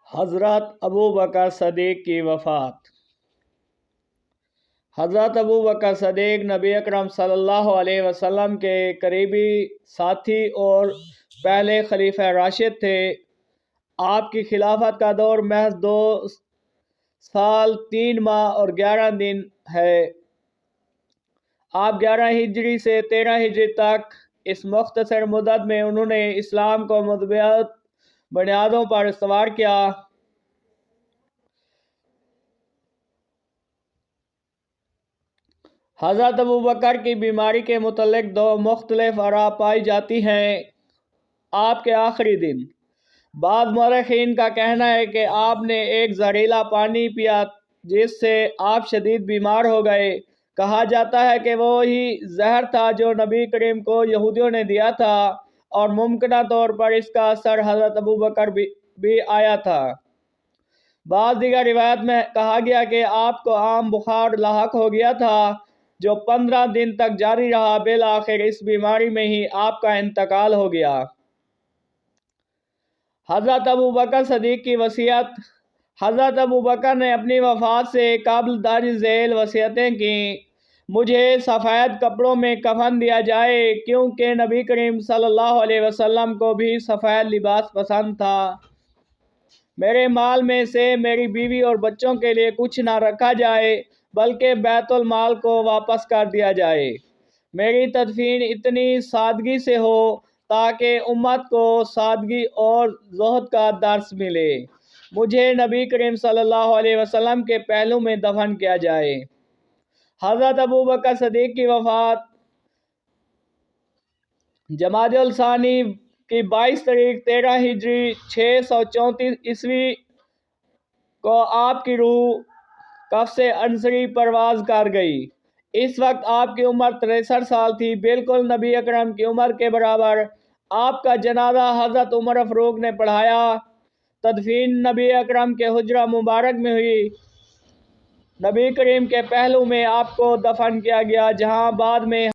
حضرت ابو بکر صدیق کی وفات۔ حضرت ابو بکر صدیق نبی اکرم صلی اللہ علیہ وسلم کے قریبی ساتھی اور پہلے خلیفہ راشد تھے۔ آپ کی خلافت کا دور محض 2 سال 3 ماہ اور 11 دن ہے۔ آپ 11 ہجری سے 13 ہجری تک اس مختصر مدت میں انہوں نے اسلام کو مثبت بنیادوں پر استوار کیا۔ حضرت ابو بکر کی بیماری کے متعلق 2 مختلف آراء پائی جاتی ہیں۔ آپ کے آخری دن، بعض مورخین کا کہنا ہے کہ آپ نے ایک زہریلا پانی پیا جس سے آپ شدید بیمار ہو گئے۔ کہا جاتا ہے کہ وہی زہر تھا جو نبی کریم کو یہودیوں نے دیا تھا اور ممکنہ طور پر اس کا اثر حضرت ابو بکر بھی آیا تھا۔ بعض دیگر روایت میں کہا گیا کہ آپ کو عام بخار لاحق ہو گیا تھا جو 15 دن تک جاری رہا۔ بالآخر اس بیماری میں ہی آپ کا انتقال ہو گیا۔ حضرت ابو بکر صدیق کی وصیت۔ حضرت ابو بکر نے اپنی وفات سے قبل درج ذیل وصیتیں کیں۔ مجھے سفید کپڑوں میں کفن دیا جائے کیونکہ نبی کریم صلی اللہ علیہ وسلم کو بھی سفید لباس پسند تھا۔ میرے مال میں سے میری بیوی اور بچوں کے لیے کچھ نہ رکھا جائے بلکہ بیت المال کو واپس کر دیا جائے۔ میری تدفین اتنی سادگی سے ہو تاکہ امت کو سادگی اور زہد کا درس ملے۔ مجھے نبی کریم صلی اللہ علیہ وسلم کے پہلو میں دفن کیا جائے۔ حضرت ابو بکر صدیق کی وفات جمادی الثانی کی 22 تاریخ 13 ہجری 634 عیسوی کو آپ کی روح قفس عنصری پرواز کر گئی۔ اس وقت آپ کی عمر 63 سال تھی، بالکل نبی اکرم کی عمر کے برابر۔ آپ کا جنازہ حضرت عمر فاروق نے پڑھایا۔ تدفین نبی اکرم کے حجرہ مبارک میں ہوئی۔ نبی کریم کے پہلو میں آپ کو دفن کیا گیا جہاں بعد میں